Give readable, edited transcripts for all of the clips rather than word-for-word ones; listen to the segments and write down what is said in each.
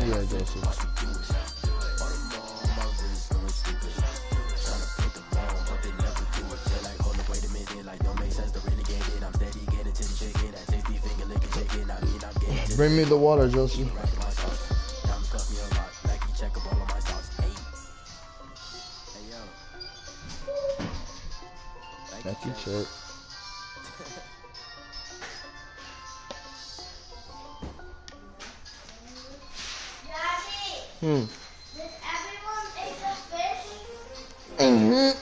Yeah, Joseph. Bring me the water, Joseph. Thank you, check. Did everyone eat the fish? Mm-hmm.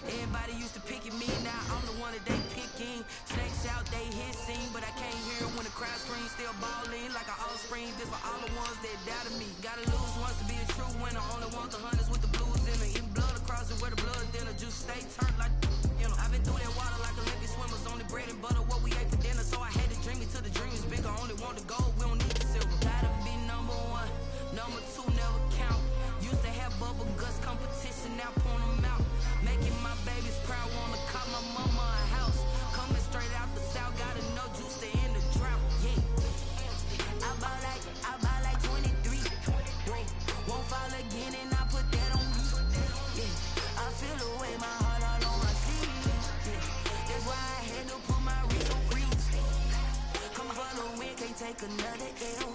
Everybody used to pick at me, now I'm the one that they picking. Snakes out, they hissing, but I can't hear when the crowd screams. Still balling like an offspring. This for all the ones that doubted me. Gotta lose once to be a true winner. Only want the hunters with the blues in it. Even blood across it where the blood thinner. Juice stay turned like, you know. I've been through that water like Olympic swimmers. Only bread and butter, what we ate for dinner. So I had to dream it till the dream is bigger. Only want the gold, we don't need the silver. Gotta be number one, number two never count. Used to have bubble guts competition, now point them out. Making my babies proud, wanna call my mama a house. Coming straight out the south, gotta know juice to end the drought. Yeah, I bought like 23. Won't fall again, and I put that on me. Yeah, I feel the way, my heart all on my sleeve. Yeah, that's why I had to put my wrist on freeze. Come for the win, can't take another L.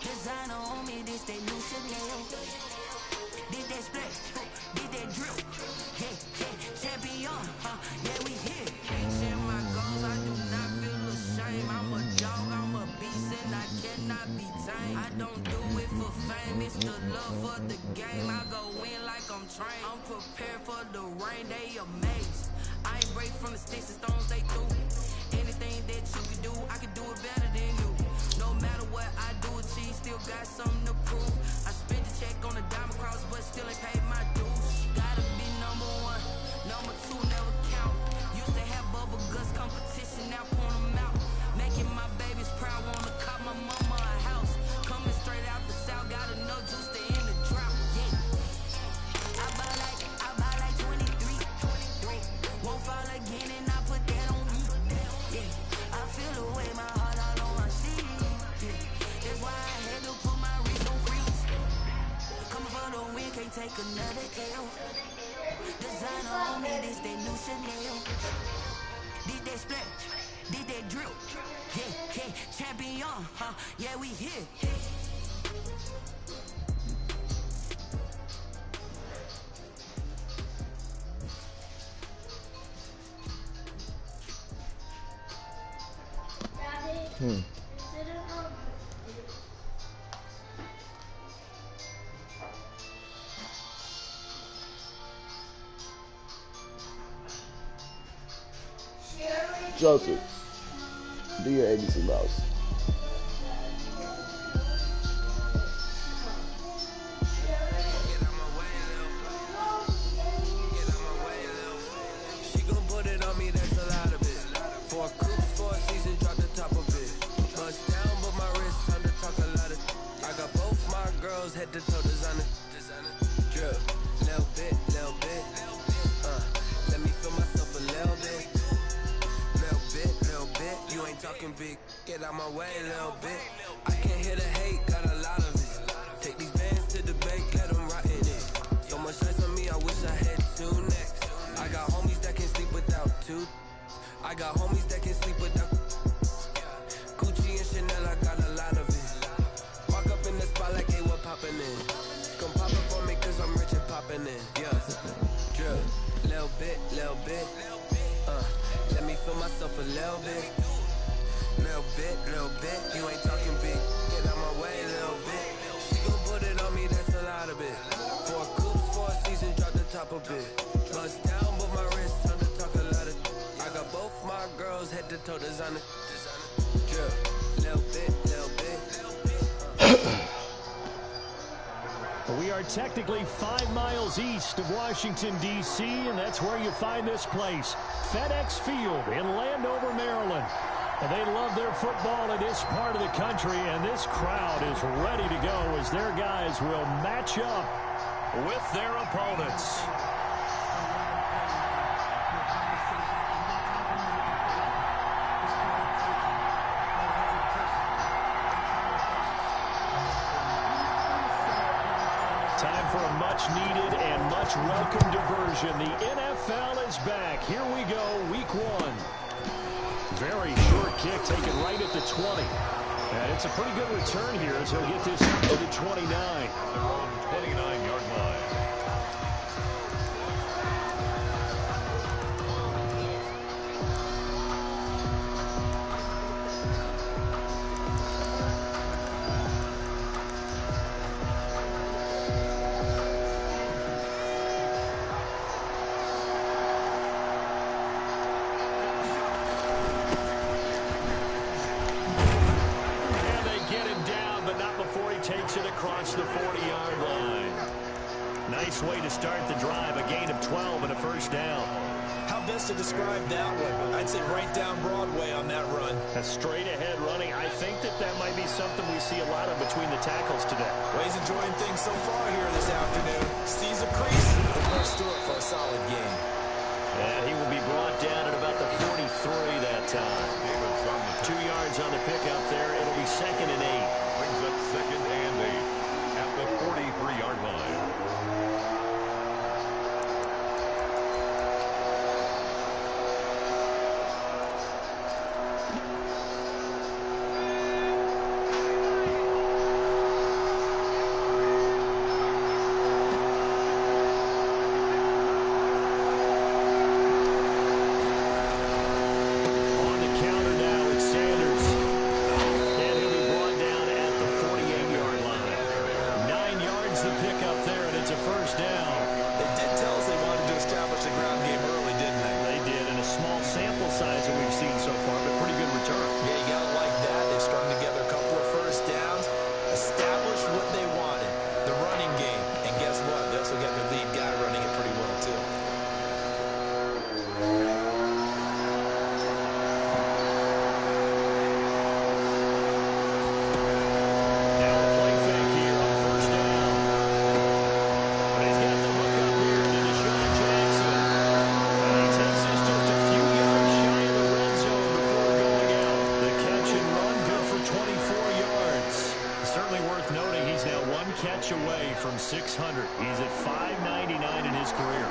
Designer on me, this they new Chanel. Did that splash, did that drill. Yeah, champion, yeah, we here. Chasing my goals, I do not feel ashamed. I'm a dog, I'm a beast, and I cannot be tamed. I don't do it for fame, it's the love for the game. I go in like I'm trained. I'm prepared for the rain, they amazed. I ain't break from the sticks and stones they threw. Anything that you can do, I can do it better than you. No matter what I do, achieve, still got something to prove. I spent the check on the diamond cross, but still ain't paid my dues. Gotta be number one, number two never count. Used to have bubble guts competition, now point them out. Making my babies proud, wanna call my mama a house. Coming straight out the south, gotta know juice to end the drought. Yeah, I bought like 23. Won't fall again, and I put that on me. Yeah, I feel the way, my heart all on my sleeve. Yeah, that's why I had to put my wrist on freeze. Coming for the win, can't take another L. Designer on me, this they new Chanel. Did that splash, did that drill. Yeah, champion, yeah, we here. Joseph, do your ABC mouse. She gon' put it on me, that's a lot of it. For a cruise, for a season, drop the top of it. Bust down, but my wrist, time to talk a lot of. I got both my girls, head to toe designer. Drip, little bit. Let me feel myself a little bit. Little bit, you ain't talking big. Get out my way, little bit. I can't hear the hate, got a lot of it. Take these bands to the bank, let them rot in it. So much ice on me, I wish I had two necks. I got homies that can sleep without two. I got homies that can sleep without Gucci and Chanel, I got a lot of it. Walk up in the spot like they were popping in. Come pop it for me cause I'm rich and popping in. Yeah, drip, little bit. Let me feel myself a little bit. Little bit, you ain't talking big. Get out my way, little bit. She gon' put it on me, that's a lot of it. For a coupe, for a season, drop the top of it. the toe designer. Drip, little bit. We are technically 5 miles east of Washington, D.C., and that's where you find this place, FedEx Field in Landover, Maryland. And they love their football in this part of the country, and this crowd is ready to go as their guys will match up with their opponents. Time for a much-needed and much-welcome diversion. The NFL is back. Here we go, week 1. Very short kick taken right at the 20. And it's a pretty good return here as he'll get this up to the 29. Their own 29-yard line. Takes it across the 40-yard line. Nice way to start the drive. A gain of 12 and a first down. How best to describe that one? I'd say right down Broadway on that run. A straight-ahead running. I think that might be something we see a lot of between the tackles today. Well, he's enjoying things so far here this afternoon. Sees a crease, but runs through it for a solid gain. And he will be brought down at about the 43 that time. 2 yards on the pickup there. It'll be 2nd and 8. Brings up 2nd and 8 at the 43-yard line. Away from 600. He's at 599 in his career.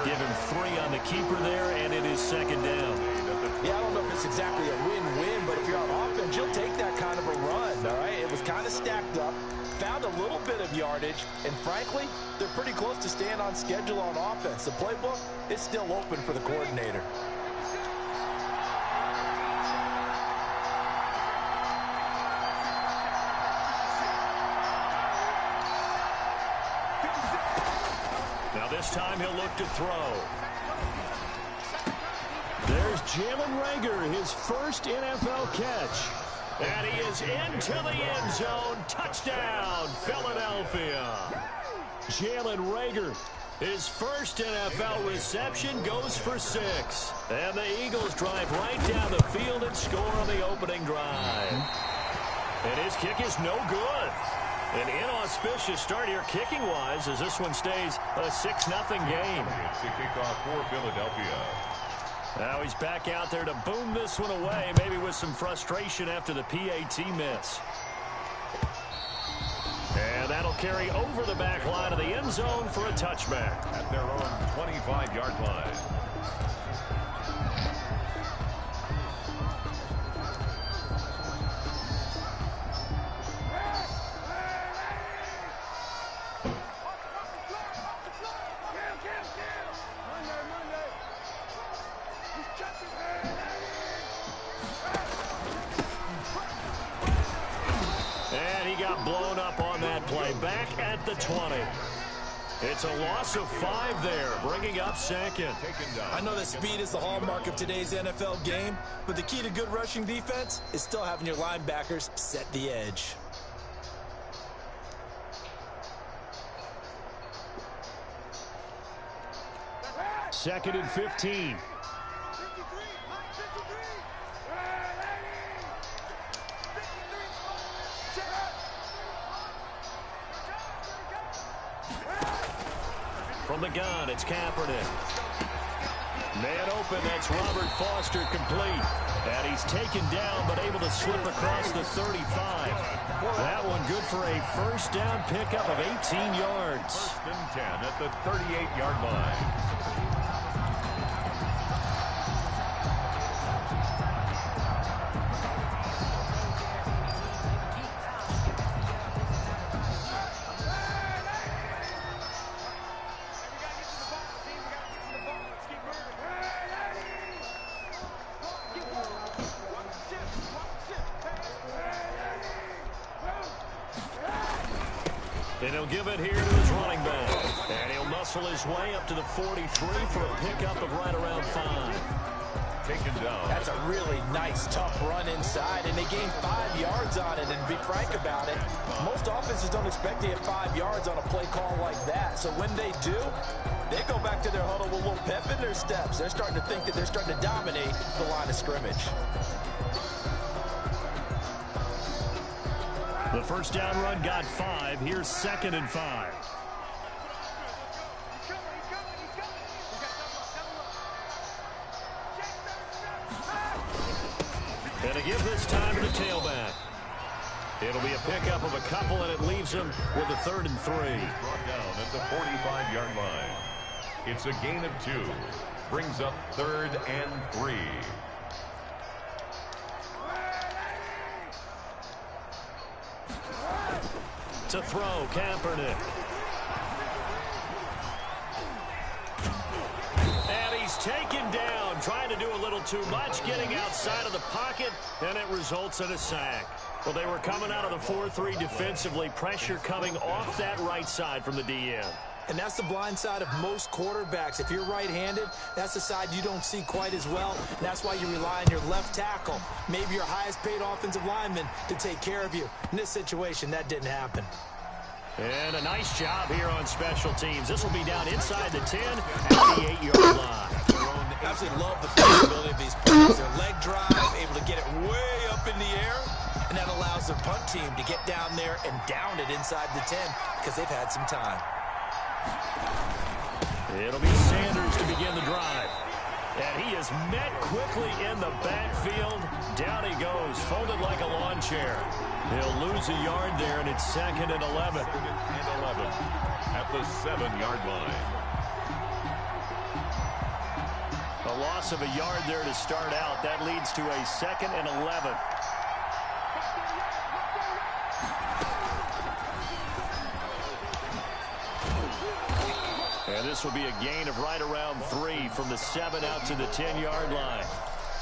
Give him 3 on the keeper there, and it is 2nd down. Yeah, I don't know if it's exactly a win-win, but if you're on offense, you'll take that kind of a run, all right? It was kind of stacked up, found a little bit of yardage, and frankly, they're pretty close to staying on schedule on offense. The playbook is still open for the coordinator. This time he'll look to throw. There's Jalen Reagor, his first NFL catch. And he is into the end zone. Touchdown, Philadelphia. Jalen Reagor, his first NFL reception, goes for 6. And the Eagles drive right down the field and score on the opening drive. And his kick is no good. An inauspicious start here kicking-wise as this one stays a 6-0 game. It's the kickoff for Philadelphia. Now he's back out there to boom this one away, maybe with some frustration after the PAT miss. And that'll carry over the back line of the end zone for a touchback. At their own 25-yard line. And he got blown up on that play. Back at the 20. It's a loss of 5 there, bringing up second. I know that speed is the hallmark of today's NFL game, but the key to good rushing defense is still having your linebackers set the edge. Second and 15. From the gun, it's Kaepernick. Man open, that's Robert Foster complete. And he's taken down, but able to slip across the 35. That one good for a first down pickup of 18 yards. First and 10 at the 38-yard line. And he'll give it here to his running back. And he'll muscle his way up to the 43 for a pickup of right around 5. Taken down. That's a really nice, tough run inside, and they gained 5 yards on it. And to be frank about it, most offenses don't expect to get 5 yards on a play call like that. So when they do, they go back to their huddle with a little pep in their steps. They're starting to think that they're starting to dominate the line of scrimmage. The first down run got 5. Here's second and 5. And to give this time to the tailback. It'll be a pickup of a couple, and it leaves him with a 3rd and 3. Brought down at the 45-yard line. It's a gain of 2. Brings up 3rd and 3. To throw, Kaepernick. And he's taken down, trying to do a little too much, getting outside of the pocket, and it results in a sack. Well, they were coming out of the 4-3 defensively, pressure coming off that right side from the DN. And that's the blind side of most quarterbacks. If you're right-handed, that's the side you don't see quite as well. And that's why you rely on your left tackle, maybe your highest-paid offensive lineman, to take care of you. In this situation, that didn't happen. And a nice job here on special teams. This will be down inside the 10 at the 8-yard line. I absolutely love the flexibility of these players. Their leg drive, able to get it way up in the air, and that allows their punt team to get down there and down it inside the 10 because they've had some time. It'll be Sanders to begin the drive. And he is met quickly in the backfield. Down he goes, folded like a lawn chair. He'll lose a yard there, and it's 2nd and 11. 2nd and 11 at the 7-yard line. A loss of a yard there to start out. That leads to a 2nd and 11. And this will be a gain of right around 3 from the 7 out to the 10-yard line.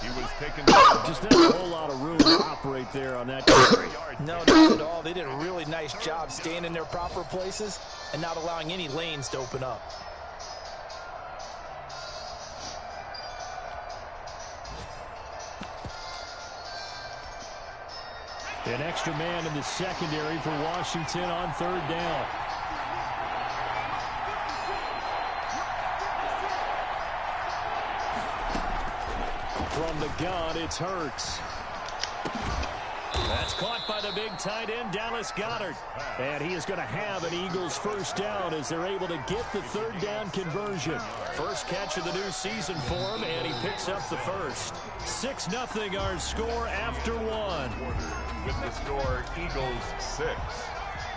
He was taken just not a whole lot of room to operate there on that carry. No, not at all. They did a really nice job staying in their proper places and not allowing any lanes to open up. An extra man in the secondary for Washington on 3rd down. From the gun, it's Hurts. That's caught by the big tight end, Dallas Goedert. And he is going to have an Eagles first down as they're able to get the 3rd down conversion. First catch of the new season for him, and he picks up the first. 6-0 our score after 1. with the score Eagles 6,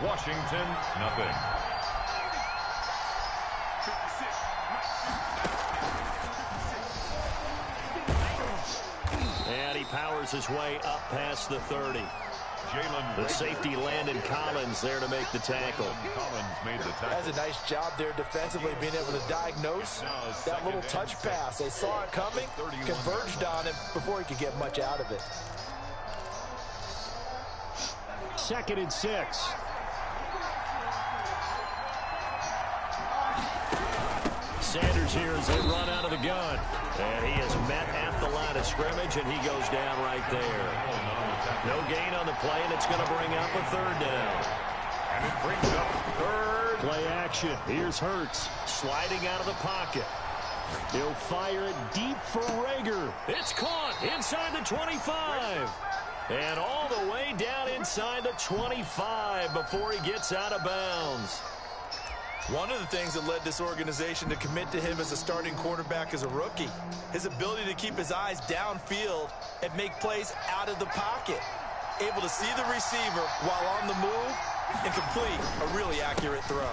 Washington nothing. And he powers his way up past the 30. The safety Landon Collins there to make the tackle. Collins made the tackle. That's a nice job there defensively, being able to diagnose that little touch pass. They saw it coming, converged on him before he could get much out of it. 2nd and 6. Sanders here as they run out of the gun. And he is met at the line of scrimmage, and he goes down right there. No gain on the play, and it's going to bring up a third down. And it brings up third. Play action. Here's Hurts sliding out of the pocket. He'll fire it deep for Rager. It's caught inside the 25. And all the way down inside the 25 before he gets out of bounds. One of the things that led this organization to commit to him as a starting quarterback as a rookie, his ability to keep his eyes downfield and make plays out of the pocket. Able to see the receiver while on the move and complete a really accurate throw.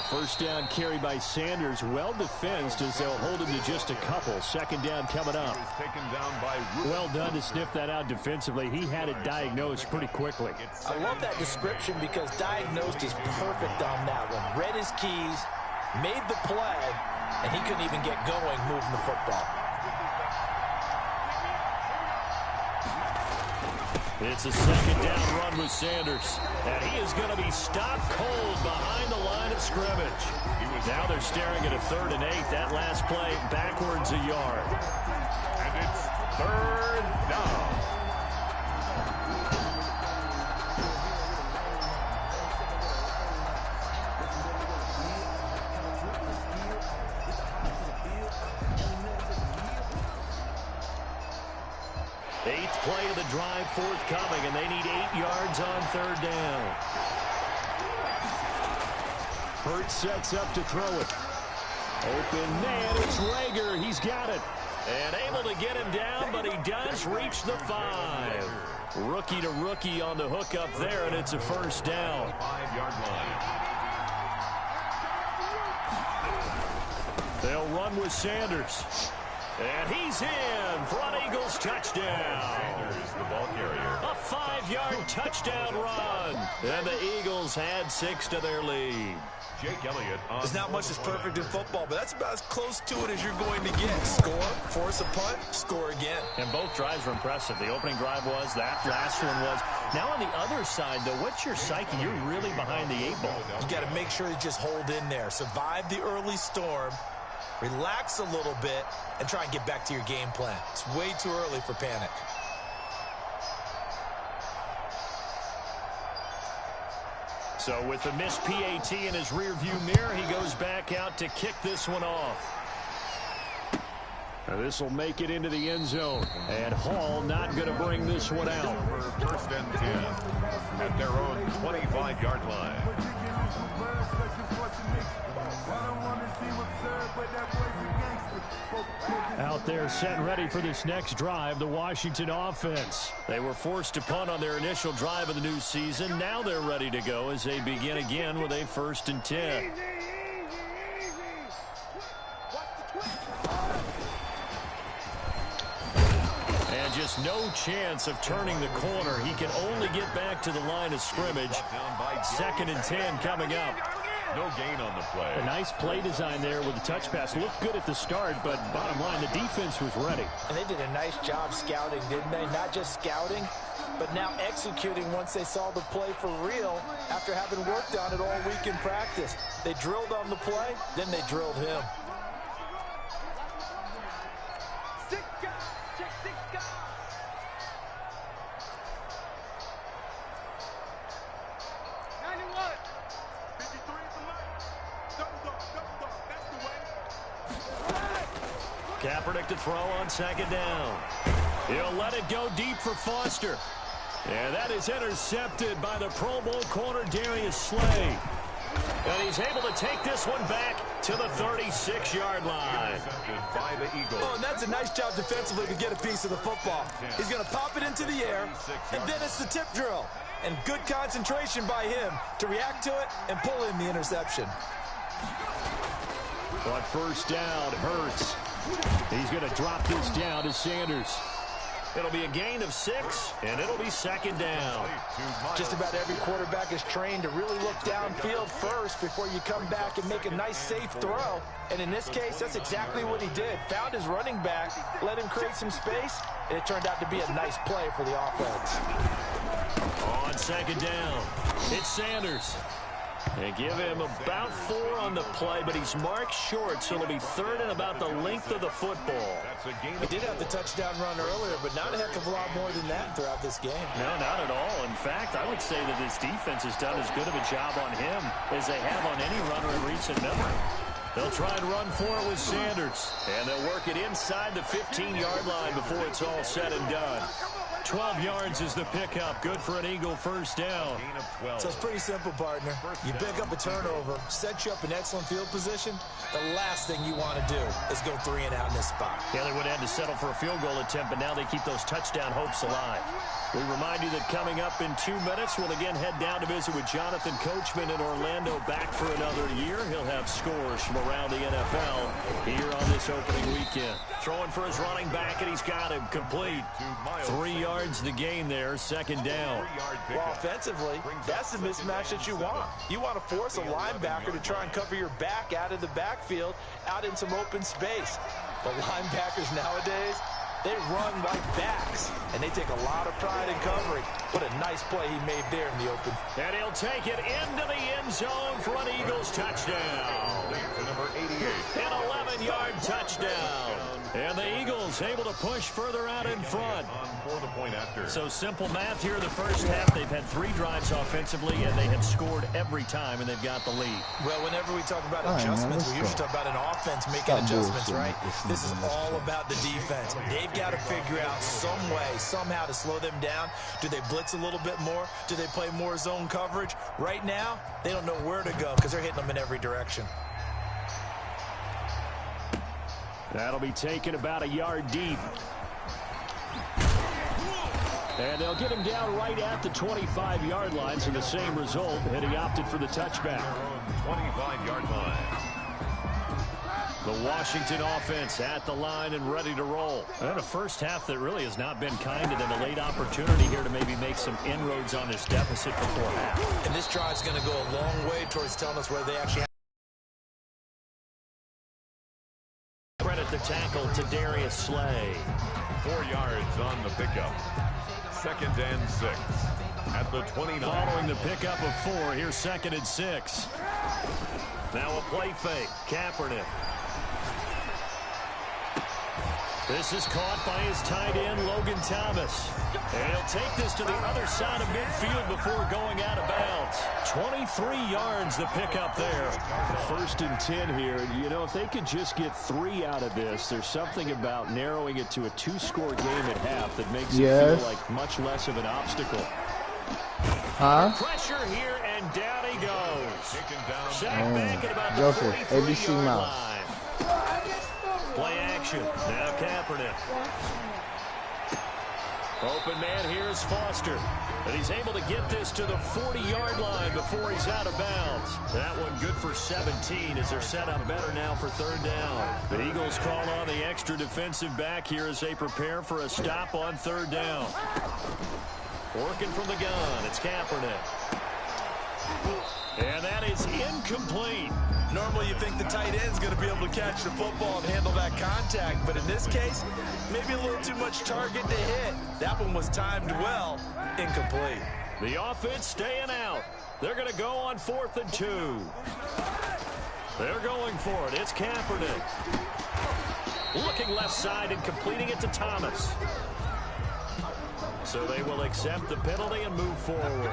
First down carry by Sanders, well defensed as they'll hold him to just a couple. Second down coming up. Well done to sniff that out defensively. He had it diagnosed pretty quickly. I love that description because diagnosed is perfect on that one. Read his keys, made the play, and he couldn't even get going moving the football. It's a second down run with Sanders. And he is going to be stopped cold behind the line of scrimmage. Now they're staring at a 3rd and 8. That last play backwards a yard. And it's third down. Eighth play of the drive forthcoming, and they need 8 yards on 3rd down. Hurts sets up to throw it. Open man, it's Rager. He's got it. And able to get him down, but he does reach the 5. Rookie to rookie on the hook up there, and it's a first down. 5-yard line. They'll run with Sanders. And he's in for an Eagles touchdown. Sanders, the ball carrier. A 5-yard touchdown run. And the Eagles add 6 to their lead. Jake Elliott. There's not much that's perfect in football, but that's about as close to it as you're going to get. Score, force a punt, score again. And both drives were impressive. The opening drive was, that last one was. Now on the other side, though, what's your psyche? You're really behind the 8 ball. You got to make sure you just hold in there. Survive the early storm. Relax a little bit and try and get back to your game plan. It's way too early for panic. So with the missed PAT in his rearview mirror, he goes back out to kick this one off. This will make it into the end zone. And Hall not going to bring this one out. For 1st and 10 at their own 25-yard line. Out there set and ready for this next drive, the Washington offense. They were forced to punt on their initial drive of the new season. Now they're ready to go as they begin again with a 1st and 10. And just no chance of turning the corner. He can only get back to the line of scrimmage. 2nd and 10 coming up. No gain on the play. A nice play design there with the touch pass. Looked good at the start, but bottom line, the defense was ready. And they did a nice job scouting, didn't they? Not just scouting, but now executing once they saw the play for real after having worked on it all week in practice. They drilled on the play, then they drilled him. Kaepernick to throw on 2nd down. He'll let it go deep for Foster. And that is intercepted by the Pro Bowl corner Darius Slay. And he's able to take this one back to the 36-yard line. By the Eagles. Oh, and that's a nice job defensively to get a piece of the football. He's going to pop it into the air, and then it's the tip drill. And good concentration by him to react to it and pull in the interception. But first down, Hurts. He's going to drop this down to Sanders. It'll be a gain of 6, and it'll be 2nd down. Just about every quarterback is trained to really look downfield first before you come back and make a nice, safe throw. And in this case, that's exactly what he did. Found his running back, let him create some space, and it turned out to be a nice play for the offense. On 2nd down, it's Sanders. They give him about 4 on the play, but he's marked short, so it'll be 3rd and about the length of the football. He did have the touchdown run earlier, but not a heck of a lot more than that throughout this game. No, not at all. In fact, I would say that this defense has done as good of a job on him as they have on any runner in recent memory. They'll try and run for it with Sanders, and they'll work it inside the 15-yard line before it's all said and done. 12 yards is the pickup. Good for an Eagle first down. So it's pretty simple, partner. You pick up a turnover, set you up in excellent field position. The last thing you want to do is go 3 and out in this spot. Yeah, they would have had to settle for a field goal attempt, but now they keep those touchdown hopes alive. We remind you that coming up in 2 minutes, we'll again head down to visit with Jonathan Coachman in Orlando, back for another year. He'll have scores from around the NFL here on this opening weekend. Throwing for his running back, and he's got him complete. 3 yards the gain there, 2nd down. Well, offensively, that's the mismatch that you want. You want to force a linebacker to try and cover your back out of the backfield, out in some open space. But linebackers nowadays, they run like backs, and they take a lot of pride in covering. What a nice play he made there in the open. And he'll take it into the end zone for an Eagles touchdown. Number 88. An 11-yard touchdown. And the Eagles able to push further out in front. For the point after. So simple math here in the first half. They've had 3 drives offensively, and they have scored every time, and they've got the lead. Well, whenever we talk about adjustments, we usually talk about an offense making adjustments, right? This is all about the defense. They've got to figure out some way, somehow to slow them down. Do they blitz a little bit more? Do they play more zone coverage? Right now, they don't know where to go because they're hitting them in every direction. That'll be taken about a yard deep. And they'll get him down right at the 25-yard line, so the same result, and he opted for the touchback. 25-yard line. The Washington offense at the line and ready to roll. And a first half that really has not been kind to them. A late opportunity here to maybe make some inroads on this deficit before half. And this drive's going to go a long way towards telling us where they actually have. Credit the tackle to Darius Slay. 4 yards on the pickup. 2nd and 6 at the 29. Following the pickup of 4, here's 2nd and 6. Now a play fake. Kaepernick. This is caught by his tight end, Logan Thomas. And he'll take this to the other side of midfield before going out of bounds. 23 yards the pickup there. 1st and 10 here. You know, if they could just get 3 out of this, there's something about narrowing it to a 2-score game at half that makes it feel like much less of an obstacle. Pressure here, and down he goes. Sacked back at about the 43-yard line. Play action. Now Kaepernick. Open man here is Foster. And he's able to get this to the 40-yard line before he's out of bounds. That one good for 17 as they're set up better now for 3rd down. The Eagles call on the extra defensive back here as they prepare for a stop on 3rd down. Working from the gun, it's Kaepernick. And that is incomplete. Normally you think the tight end's going to be able to catch the football and handle that contact, but in this case, maybe a little too much target to hit. That one was timed well. Incomplete. The offense staying out. They're going to go on 4th and 2. They're going for it. It's Kaepernick. Looking left side and completing it to Thomas. So they will accept the penalty and move forward.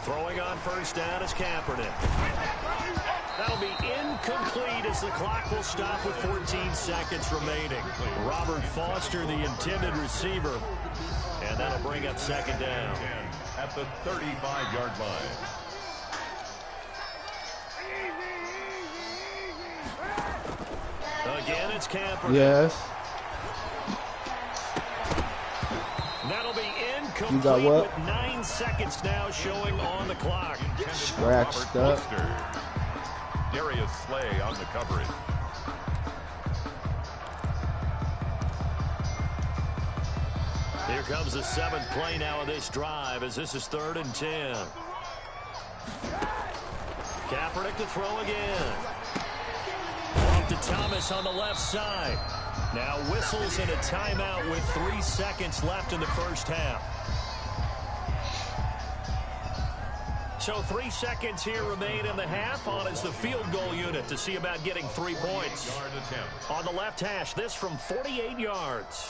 Throwing on 1st down is Kaepernick. That'll be incomplete as the clock will stop with 14 seconds remaining. Robert Foster, the intended receiver. And that'll bring up 2nd down. At the 35-yard line. Again, it's Kaepernick. Yes. That'll be incomplete with 9 seconds now showing on the clock. Scratched up. Darius Slay on the coverage. Here comes the 7th play now of this drive as this is 3rd and 10. Kaepernick to throw again. Off to Thomas on the left side. Now whistles and a timeout with 3 seconds left in the first half. So 3 seconds here remain in the half. On is the field goal unit to see about getting 3 points. On the left hash, this from 48 yards.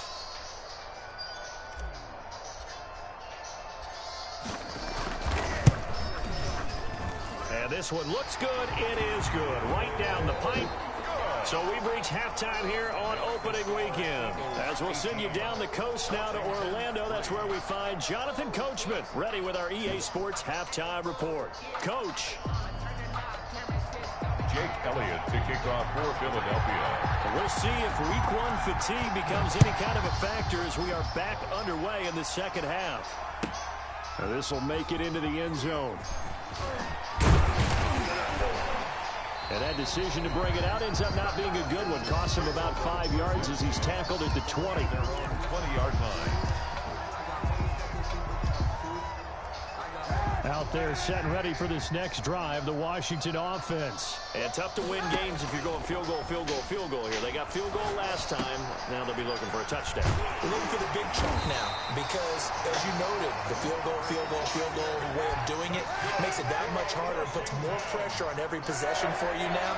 And this one looks good. It is good. Right down the pipe. So we've reached halftime here on opening weekend. As we'll send you down the coast now to Orlando, that's where we find Jonathan Coachman, ready with our EA Sports halftime report. Coach. Jake Elliott to kick off for Philadelphia. We'll see if week 1 fatigue becomes any kind of a factor as we are back underway in the second half. Now this will make it into the end zone. And that decision to bring it out ends up not being a good one. Costs him about 5 yards as he's tackled at the 20. 20-yard line. Out there set and ready for this next drive, the Washington offense. And tough to win games if you're going field goal, field goal, field goal here. They got field goal last time. Now they'll be looking for a touchdown. They're looking for the big chunk now because, as you noted, the field goal way of doing it makes it that much harder and puts more pressure on every possession for you now.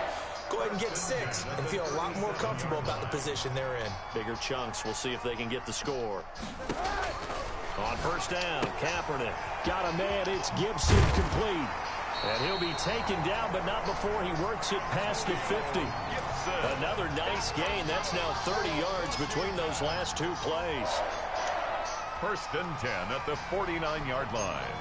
Go ahead and get 6 and feel a lot more comfortable about the position they're in. Bigger chunks. We'll see if they can get the score. On first down, Kaepernick got a man. It's Gibson complete. And he'll be taken down, but not before he works it past the 50. Another nice gain. That's now 30 yards between those last 2 plays. 1st and 10 at the 49-yard line.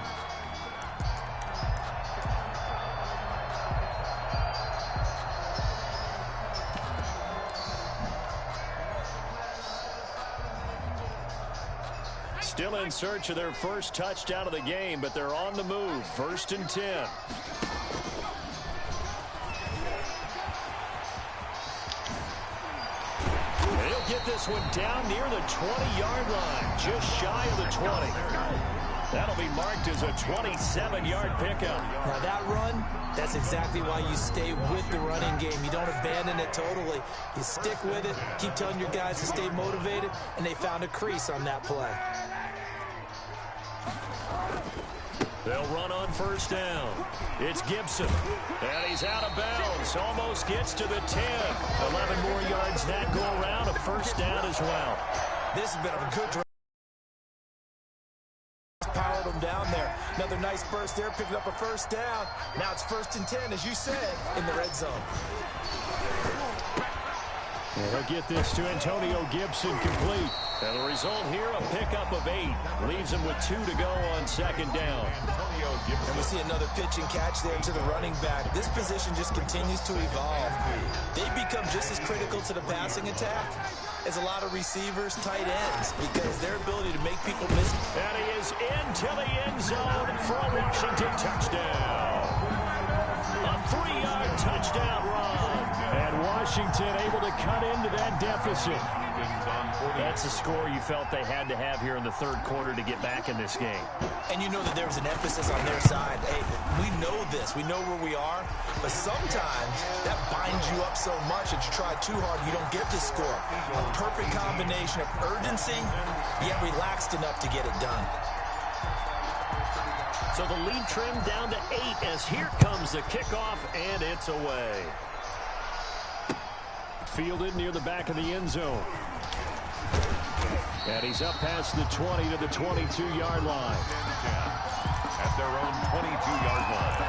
Still in search of their first touchdown of the game, but they're on the move. 1st and 10. They'll get this one down near the 20-yard line, just shy of the 20. That'll be marked as a 27-yard pickup. Now that run, that's exactly why you stay with the running game. You don't abandon it totally. You stick with it, keep telling your guys to stay motivated, and they found a crease on that play. They'll run on first down. It's Gibson. And he's out of bounds. Almost gets to the 10. 11 more yards that go around. A first down as well. This has been a good drive. Powered them down there. Another nice burst there, picking up a first down. Now it's 1st and 10, as you said, in the red zone. They'll get this to Antonio Gibson complete. And the result here, a pickup of 8. Leaves him with 2 to go on second down. And we see another pitch and catch there to the running back. This position just continues to evolve. They become just as critical to the passing attack as a lot of receivers, tight ends, because their ability to make people miss. And he is into the end zone for a Washington touchdown. A 3-yard touchdown run. And Washington able to cut into that deficit. That's the score you felt they had to have here in the 3rd quarter to get back in this game. And you know that there was an emphasis on their side. Hey, we know this. We know where we are. But sometimes that binds you up so much that you try too hard, you don't get the score. A perfect combination of urgency, yet relaxed enough to get it done. So the lead trimmed down to 8 as here comes the kickoff, and it's away. Fielded near the back of the end zone. And he's up past the 20 to the 22-yard line. At their own 22-yard line.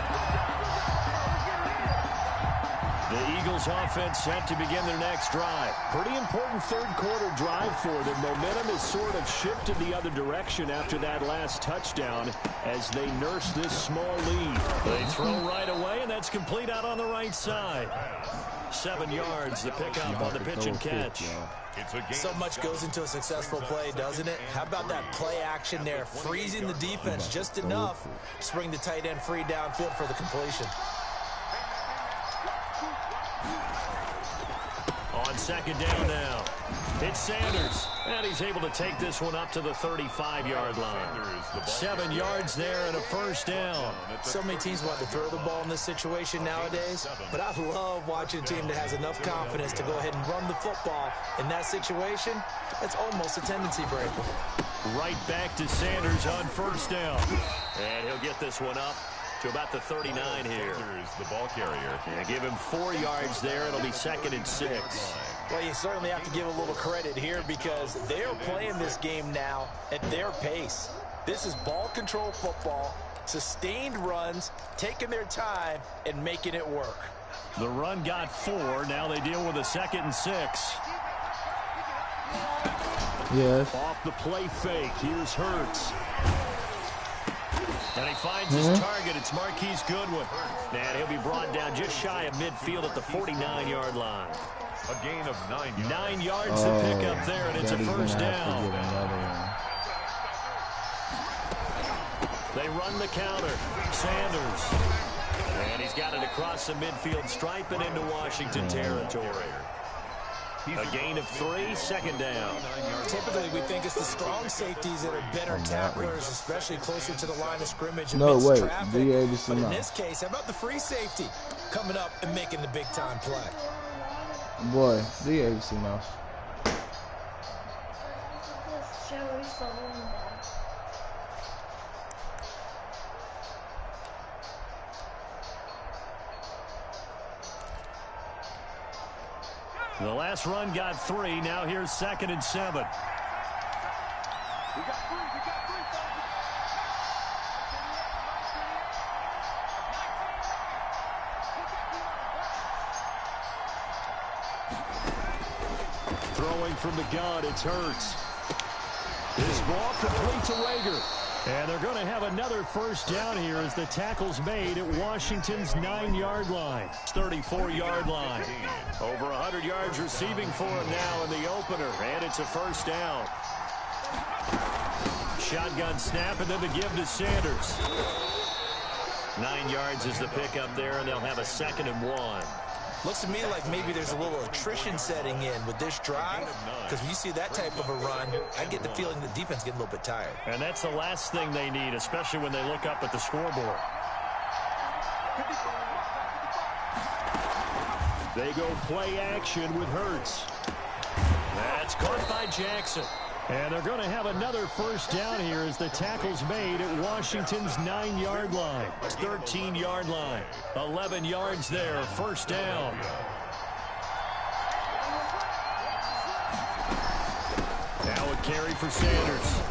The Eagles offense set to begin their next drive. Pretty important 3rd quarter drive for them. Momentum has sort of shifted the other direction after that last touchdown as they nurse this small lead. They throw right away, and that's complete out on the right side. 7 yards, the pickup on the pitch and catch. So much goes into a successful play, doesn't it? How about that play action there, freezing the defense just enough to bring the tight end free downfield for the completion. On second down now. It's Sanders, and he's able to take this one up to the 35-yard line. 7 yards there and a first down. So many teams want to throw the ball in this situation nowadays, but I love watching a team that has enough confidence to go ahead and run the football. In that situation, it's almost a tendency breaker. Right back to Sanders on first down. And he'll get this one up to about the 39 here. The ball carrier. And give him 4 yards there. It'll be 2nd and 6. Well, you certainly have to give a little credit here because they're playing this game now at their pace. This is ball control football, sustained runs, taking their time and making it work. The run got 4. Now they deal with a 2nd and 6. Yes. Off the play fake. Here's Hurts. And he finds his target. It's Marquise Goodwin. And he'll be brought down just shy of midfield at the 49-yard line. A gain of 9 yards. 9 yards to pick up there, and it's a first down. They run the counter. Sanders. And he's got it across the midfield stripe and into Washington territory. A gain of 3, 2nd down. Typically, we think it's the strong safeties that are better tacklers, especially closer to the line of scrimmage. No, wait. Traffic. But in this case, how about the free safety coming up and making the big-time play? Boy, the ABC Mouse. The last run got 3. Now here's 2nd and 7. Throwing from the gun, it's Hurts. This ball complete to Rager. And they're going to have another first down here as the tackle's made at Washington's 9-yard line. 34-yard line. Over 100 yards receiving for him now in the opener. And it's a first down. Shotgun snap and then the give to Sanders. 9 yards is the pickup there, and they'll have a 2nd and 1. Looks to me like maybe there's a little attrition setting in with this drive, because when you see that type of a run, I get the feeling the defense getting a little bit tired. And that's the last thing they need, especially when they look up at the scoreboard. They go play action with Hurts. That's caught by Jackson. And they're going to have another first down here as the tackle's made at Washington's 9-yard line. 13-yard line. 11 yards there. First down. Now a carry for Sanders.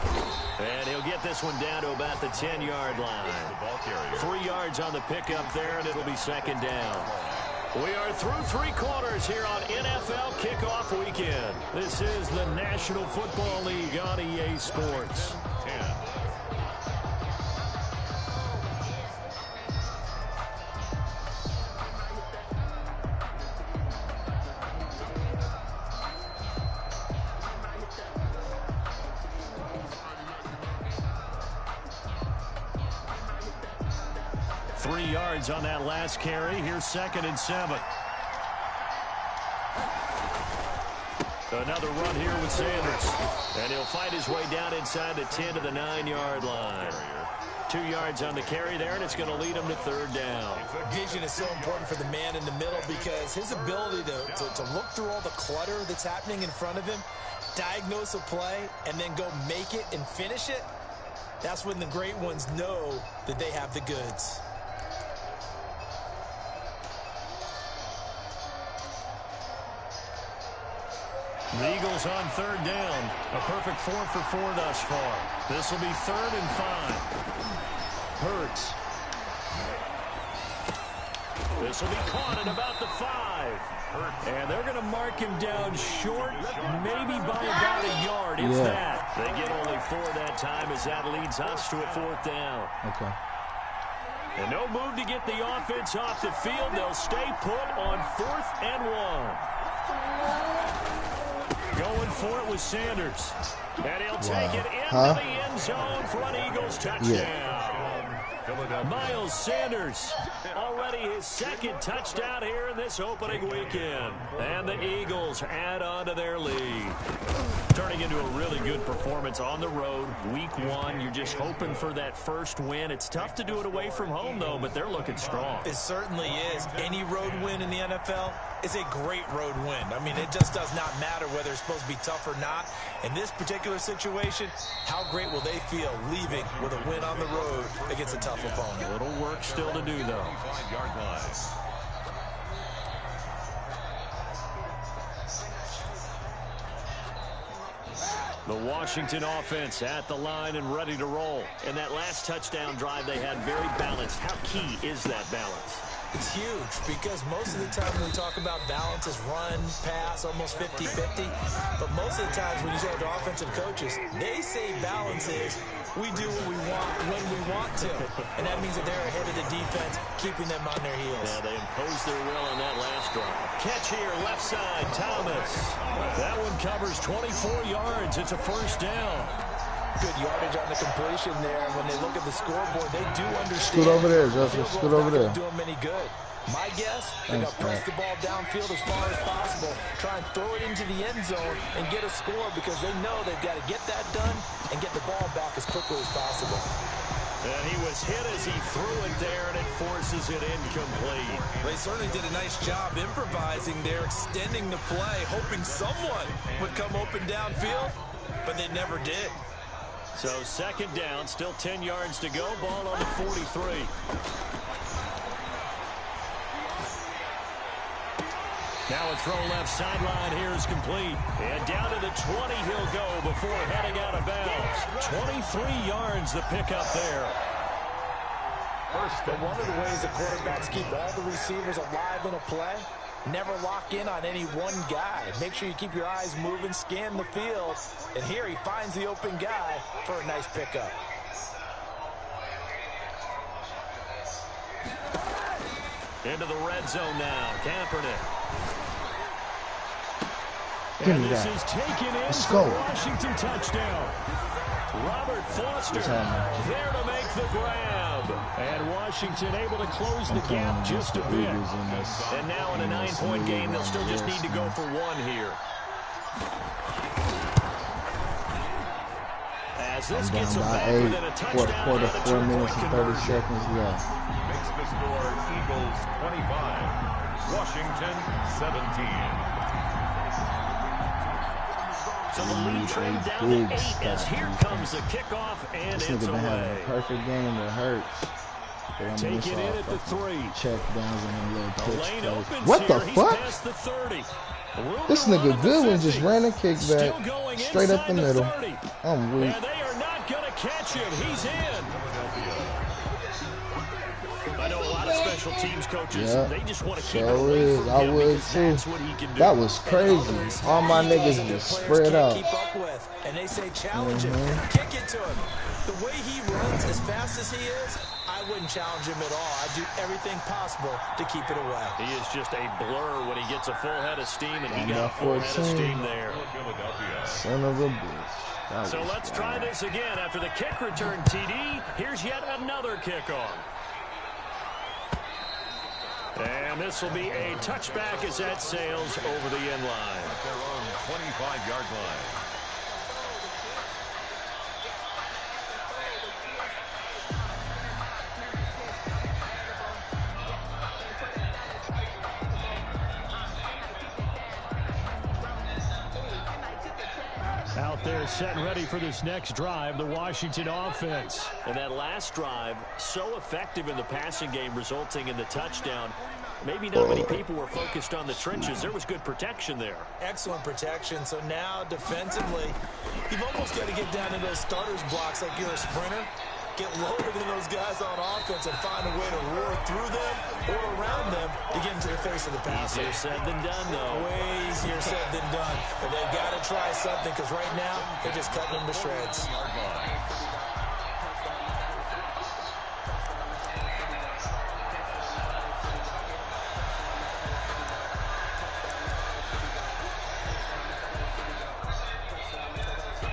And he'll get this one down to about the 10-yard line. 3 yards on the pickup there, and it'll be 2nd down. We are through 3 quarters here on NFL Kickoff Weekend. This is the National Football League on EA Sports. 3 yards on that last carry. Here's 2nd and 7. Another run here with Sanders. And he'll fight his way down inside the 10 to the 9-yard line. 2 yards on the carry there, and it's going to lead him to 3rd down. Vision is so important for the man in the middle because his ability to look through all the clutter that's happening in front of him, diagnose a play, and then go make it and finish it, that's when the great ones know that they have the goods. The Eagles on 3rd down. A perfect 4 for 4 thus far. This will be 3rd and 5. Hurts. This will be caught at about the 5. And they're going to mark him down short, maybe by about a yard, if that. They get only 4 that time as that leads us to a 4th down. Okay. And no move to get the offense off the field. They'll stay put on 4th and 1. Going for it with Sanders. And he'll take it into the end zone for an Eagles touchdown. Miles Sanders, already his second touchdown here in this opening weekend. And the Eagles add on to their lead. Turning into a really good performance on the road. Week 1, you're just hoping for that first win. It's tough to do it away from home, though, but they're looking strong. It certainly is. Any road win in the NFL is a great road win. I mean, it just does not matter whether it's supposed to be tough or not. In this particular situation, how great will they feel leaving with a win on the road against a tough opponent? A little work still to do, though. 5-yard line. The Washington offense at the line and ready to roll. And that last touchdown drive they had very balanced. How key is that balance? It's huge because most of the time when we talk about balance is run, pass, almost 50-50. But most of the times when you talk to offensive coaches, they say balance is we do what we want when we want to. And that means that they're ahead of the defense, keeping them on their heels. Yeah, they imposed their will on that last drive. Catch here, left side, Thomas. That one covers 24 yards. It's a first down. Good yardage on the completion there. When they look at the scoreboard, they do understand. Scoot over there, Justin. Scoot over there. Do them any good. My guess, they're going to press the ball downfield as far as possible, try and throw it into the end zone and get a score because they know they've got to get that done and get the ball back as quickly as possible. And he was hit as he threw it there, and it forces it incomplete. They certainly did a nice job improvising there, extending the play, hoping someone would come open downfield, but they never did. So second down, still 10 yards to go, ball on the 43. Now a throw left sideline here is complete. And down to the 20 he'll go before heading out of bounds. 23 yards the pickup there. But one of the ways the quarterbacks keep all the receivers alive in a play, never lock in on any one guy. Make sure you keep your eyes moving, scan the field. And here he finds the open guy for a nice pickup. Into the red zone now. Kaepernick. And this is taken in Let's for go. Washington touchdown. Robert Foster there to make the grab. And Washington able to close the gap just a bit. And now in a 9-point game, they'll still just need to go for one here. As this I'm gets down them by back 8. within a touchdown Quarter, and a 4 minutes two-point and 30 conversion. seconds left. Makes the score Eagles 25, Washington 17. So the lead trimmed down to 8 as here comes the kickoff, and This it's nigga been having away. a perfect game that hurts. Take it in at the 3. Check downs and them little The pitch lane plays. opens What here. the He's fuck? past the 30. Room This to run nigga at the Goodwin just 50. ran a Still kickback going straight up the inside middle. 30. I'm weak. And they are not going to catch him. He's in. I know a lot of special teams coaches, Yeah, they just want to keep it sure away is. from I him would because too. that's what he can do. That was crazy. All my niggas was spread out. Keep up with, and they say challenge him, kick it to him. The way he runs as fast as he is, I wouldn't challenge him at all. I'd do everything possible to keep it away. He is just a blur when he gets a full head of steam, and he I'm got a at full head of 14. steam there. Son of a bitch. That So was let's try wild. this again. After the kick return, TD, here's yet another kickoff. And this will be a touchback as that sails over the end line. At their own 25-yard line. Out there set and ready for this next drive, the Washington offense. And that last drive, so effective in the passing game, resulting in the touchdown. Maybe not many people were focused on the trenches. There was good protection there. Excellent protection. So now defensively, you've almost got to get down to those starters blocks like you're a sprinter. Get loaded in those guys on offense and find a way to roar through them or around them to get into the face of the passer. Easier said than done, though. Way easier said than done. But they've got to try something because right now they're just cutting them to shreds.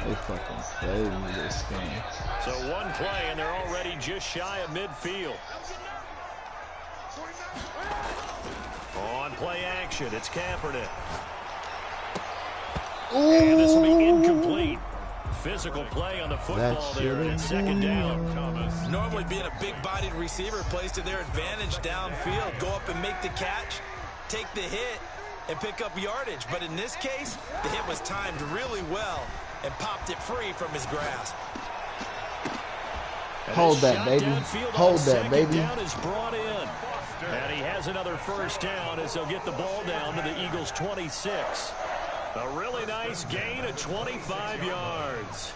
They fucking played me this game. So one play, and they're already just shy of midfield. On play action, it's Kaepernick. And this will be incomplete. Physical play on the football there, and it's second down. Normally being a big-bodied receiver plays to their advantage downfield. Go up and make the catch, take the hit, and pick up yardage. But in this case, the hit was timed really well and popped it free from his grasp. Hold that, baby. Hold that, baby. Down is brought in. And he has another first down as they'll get the ball down to the Eagles' 26. A really nice gain of 25 yards.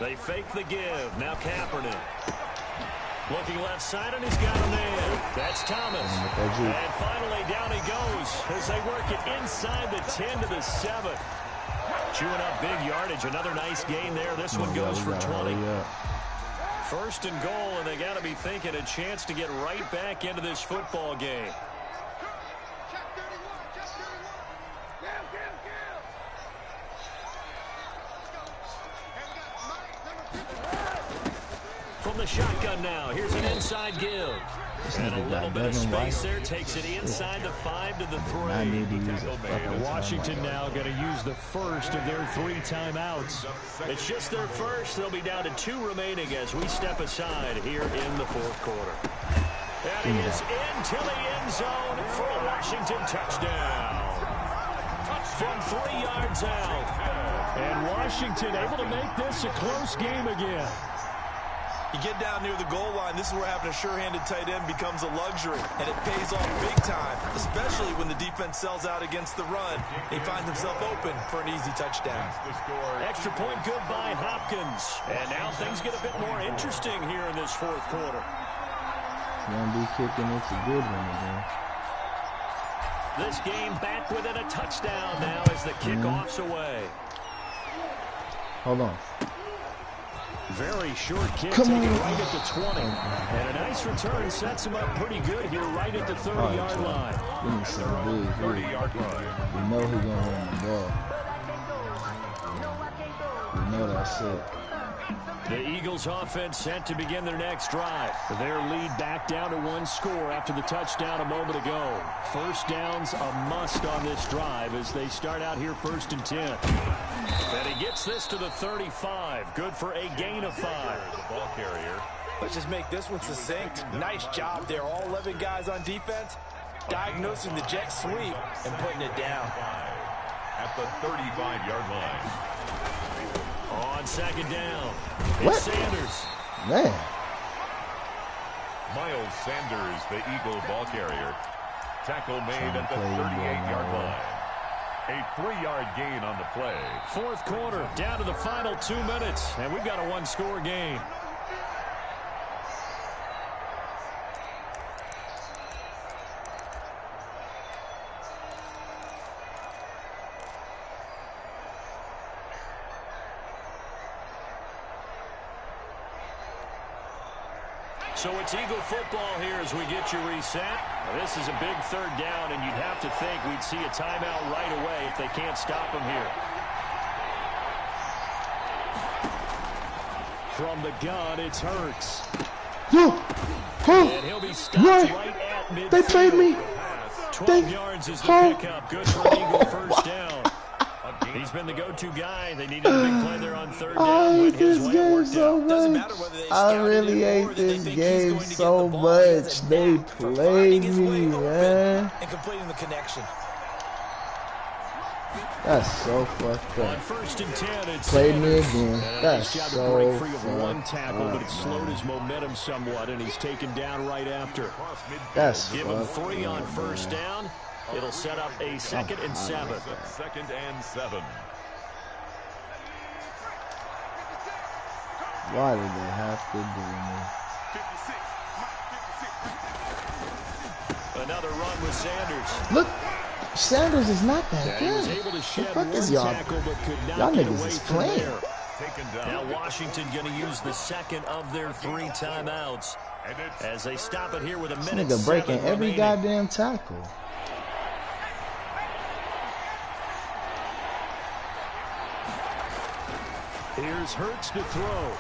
They fake the give. Now Kaepernick. Looking left side, and he's got a man. That's Thomas. And finally, down he goes as they work it inside the 10 to the 7. Chewing up big yardage. Another nice gain there. This one goes for 20. First and goal, and they got to be thinking a chance to get right back into this football game. From the shotgun now, here's an inside give. And a little bit of space there, takes it inside the 5 to the 3. And Washington now going to use the first of their 3 timeouts. It's just their first. They'll be down to 2 remaining as we step aside here in the 4th quarter. And he is into the end zone for a Washington touchdown. From 3 yards out. And Washington able to make this a close game again. You get down near the goal line, this is where having a sure-handed tight end becomes a luxury, and it pays off big time, especially when the defense sells out against the run. He finds himself open for an easy touchdown. Extra point good by Hopkins. And now things get a bit more interesting here in this 4th quarter. Gonna be kicking, it's a good one again. This game back within a touchdown now as the kickoff's away. Hold on. Very short kick, taken right at the 20. And a nice return sets him up pretty good here right at the 30-yard line. We need some big 30-yard line. We know he's going to run the ball. We know that's it. The Eagles offense set to begin their next drive. Their lead back down to 1 score after the touchdown a moment ago. First down's a must on this drive as they start out here 1st and 10. And he gets this to the 35. Good for a gain of 5. The ball carrier. Let's just make this one succinct. Nice job there. All 11 guys on defense diagnosing the jet sweep and putting it down. At the 35-yard line. On 2nd down, what? It's Sanders. Man. Miles Sanders, the Eagle ball carrier. Tackle made at the 38-yard line. A 3-yard gain on the play. 4th quarter, down to the final 2 minutes, and we've got a 1-score game. So it's Eagle football here as we get you reset. Now, this is a big 3rd down, and you'd have to think we'd see a timeout right away if they can't stop him here. From the gun, it's Hurts. And he'll be stopped right at midfield. They played me. 12 yards is the pickup. Good for an Eagle first down. He's been the go-to guy. They needed a big play there on 3rd down. I hate Went his this way, game worked so out. much. I really hate this game so much. They played me, man. And completing the connection. That's so fucked On up. 1st and 10, it's Played me Sanders. again. And That's nice job so to break free of one fucked tackle, but it up, slowed man. his momentum somewhat, and he's taken down right after. That's Give him fucked 3 on up, 1st man. down. It'll set up a 2nd and 7. 2nd and 7. Why did they have to do me? Another run with Sanders. Look, Sanders is not that He was good. able to The shed fuck one is y'all? tackle, but could Y'all not get niggas away is from playing. there. Now Washington going to use the 2nd of their 3 timeouts. As they stop it here with a This minute nigga breaking 7 every remaining. goddamn tackle. Here's Hurts to throw.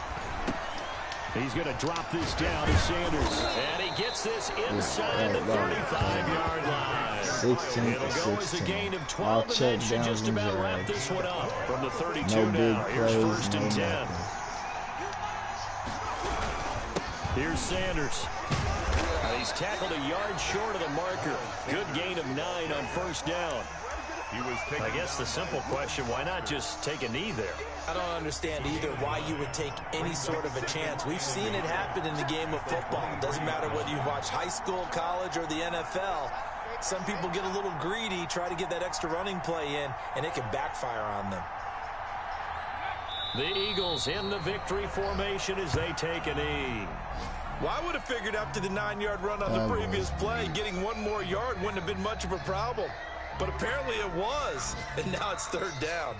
He's going to drop this down to Sanders. And he gets this inside the 35-yard line. 16 It'll to go as a 16. gain of All 12, and check that should downs just and about wrap drags. this one up. From the 32 No big now, here's plays, first no and 10. nothing. Here's Sanders. He's tackled a yard short of the marker. Good gain of 9 on first down. I guess the simple question, why not just take a knee there? I don't understand either why you would take any sort of a chance. We've seen it happen in the game of football. Doesn't matter whether you watch high school, college, or the NFL. Some people get a little greedy, try to get that extra running play in, and it can backfire on them. The Eagles in the victory formation as they take a knee. Well, I would have figured after the 9-yard run on the previous play, getting one more yard wouldn't have been much of a problem. But apparently it was, and now it's third down.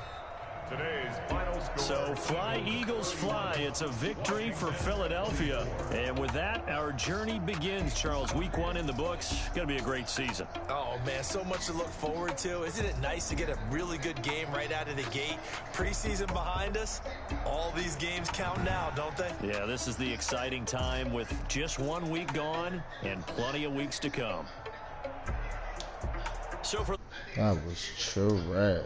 Today's final score. So fly, Eagles, fly. It's a victory for Philadelphia. And with that, our journey begins, Charles. Week 1 in the books. Going to be a great season. Oh, man, so much to look forward to. Isn't it nice to get a really good game right out of the gate? Preseason behind us. All these games count now, don't they? Yeah, this is the exciting time with just 1 week gone and plenty of weeks to come. So for That was trash.